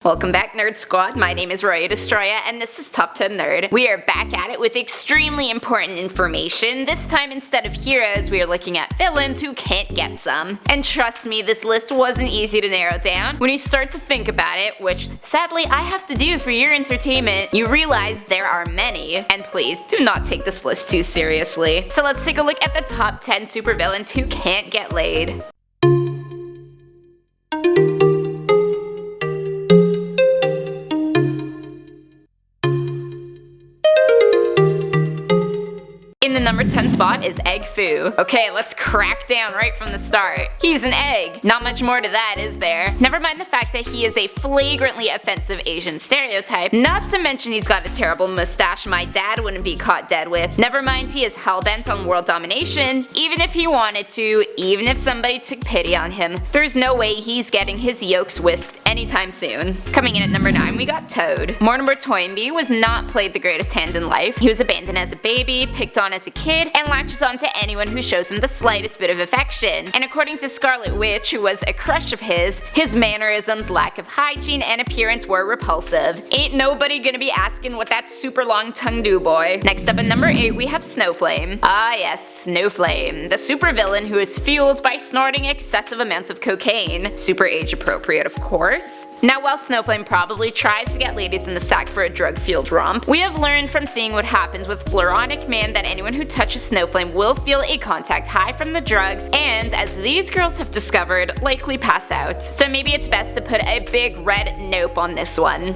Welcome back, Nerd Squad. My name is Roya Destroya, and this is Top 10 Nerd. We are back at it with extremely important information. This time, instead of heroes, we are looking at villains who can't get some. And trust me, this list wasn't easy to narrow down. When you start to think about it, which sadly I have to do for your entertainment, you realize there are many. And please, do not take this list too seriously. So let's take a look at the top 10 supervillains who can't get laid. In the number 10 spot is Egg Foo. Okay, let's crack down right from the start. He's an egg. Not much more to that, is there? Never mind the fact that he is a flagrantly offensive Asian stereotype. Not to mention he's got a terrible mustache my dad wouldn't be caught dead with. Never mind he is hellbent on world domination. Even if he wanted to, even if somebody took pity on him, there's no way he's getting his yolks whisked anytime soon. Coming in at number 9, we got Toad. Mortimer Toynbee was not played the greatest hand in life. He was abandoned as a baby, picked on as a kid, and latches on to anyone who shows him the slightest bit of affection. And according to Scarlet Witch, who was a crush of his mannerisms, lack of hygiene, and appearance were repulsive. Ain't nobody gonna be asking what that super long tongue do, boy. Next up at number 8, we have SNOWFLAME. Ah yes, SNOWFLAME, the supervillain who is fueled by snorting excessive amounts of cocaine. Super age appropriate, of course. Now while SNOWFLAME probably tries to get ladies in the sack for a drug-fueled romp, we have learned from seeing what happens with Floronic Man that anyone who touches SNOWFLAME will feel a contact high from the drugs and, as these girls have discovered, likely pass out. So maybe it's best to put a big red nope on this one.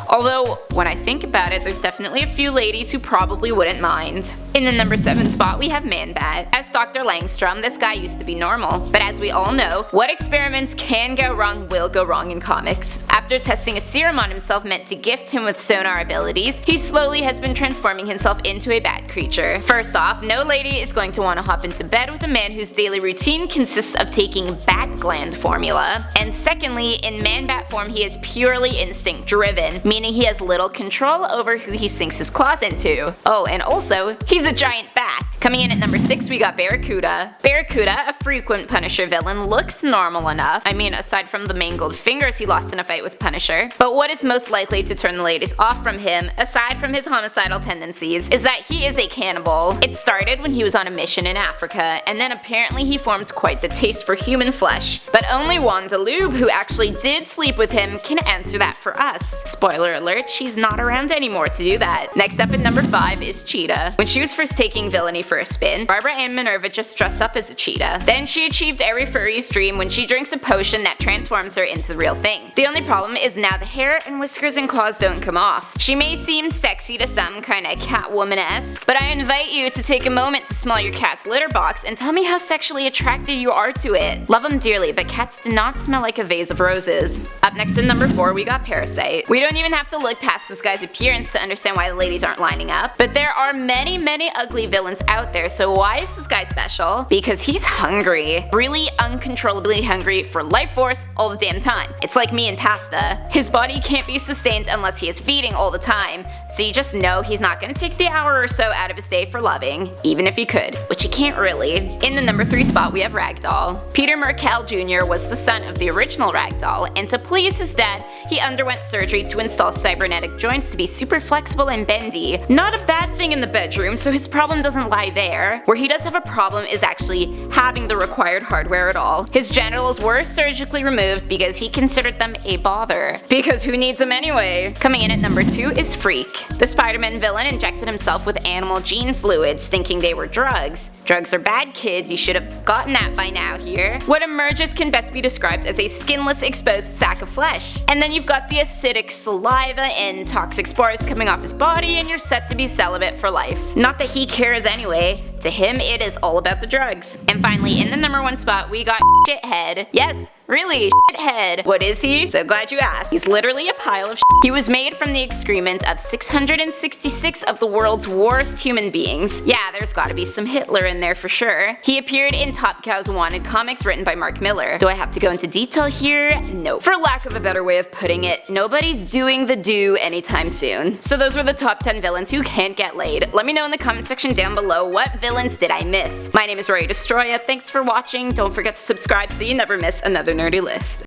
Although, when I think about it, there's definitely a few ladies who probably wouldn't mind. In the number 7 spot, we have Man-Bat. As Dr. Langstrom, this guy used to be normal. But as we all know, what experiments can go wrong will go wrong in comics. After testing a serum on himself meant to gift him with sonar abilities, he slowly has been transforming himself into a bat creature. First off, no lady is going to want to hop into bed with a man whose daily routine consists of taking bat gland formula. And secondly, in Man-Bat form he is purely instinct driven, meaning he has little control over who he sinks his claws into. Oh, and also, he's a giant bat. Coming in at number 6, we got Barracuda. Barracuda, a frequent Punisher villain, looks normal enough. I mean, aside from the mangled fingers he lost in a fight with Punisher. But what is most likely to turn the ladies off from him, aside from his homicidal tendencies, is that he is a cannibal. It started when he was on a mission in Africa, and then apparently he formed quite the taste for human flesh. But only Wanda Lube, who actually did sleep with him, can answer that for us. Spoiler alert, she's not around anymore to do that. Next up at number 5 is Cheetah. When she was first taking villainy for a spin, Barbara Ann Minerva just dressed up as a cheetah. Then she achieved every furry's dream when she drinks a potion that transforms her into the real thing. The only problem is now the hair and whiskers and claws don't come off. She may seem sexy to some, kinda Catwoman-esque, but I invite you to take a moment to smell your cat's litter box and tell me how sexually attracted you are to it. Love them dearly, but cats do not smell like a vase of roses. Up next at number 4, we got Parasite. We don't even have to look past this guy's appearance to understand why the ladies aren't lining up, but there are many ugly villains out there, so why is this guy special? Because he's hungry. Really uncontrollably hungry for life force all the damn time. It's like me and pasta. His body can't be sustained unless he is feeding all the time, so you just know he's not gonna take the hour or so out of his day for loving, even if he could, which he can't really. In the number 3 spot, we have Ragdoll. Peter Merkel Jr. was the son of the original Ragdoll, and to please his dad, he underwent surgery to install cybernetic joints to be super flexible and bendy. Not a bad thing in the bedroom, so his problem doesn't lie there. Where he does have a problem is actually having the required hardware at all. His genitals were surgically removed because he considered them a bother. Because who needs them anyway? Coming in at number 2 is Freak. The Spider-Man villain injected himself with animal gene fluids thinking they were drugs. Drugs are bad, kids, you should have gotten that by now here. What emerges can best be described as a skinless exposed sack of flesh. And then you've got the acidic saliva and toxic spores coming off his body and you're set to be celibate for life. Not that he cares anyway. To him, it is all about the drugs. And finally, in the number 1 spot, we got Shithead. Yes, really, Shithead. What is he? So glad you asked. He's literally a pile of shit. He was made from the excrement of 666 of the world's worst human beings. Yeah, there's gotta be some Hitler in there for sure. He appeared in Top Cow's Wanted comics written by Mark Miller. Do I have to go into detail here? No. For lack of a better way of putting it, nobody's doing the do anytime soon. So those were the top 10 villains who can't get laid. Let me know in the comment section down below what villains did I miss. My name is Roya Destroya. Thanks for watching. Don't forget to subscribe so you never miss another nerdy list.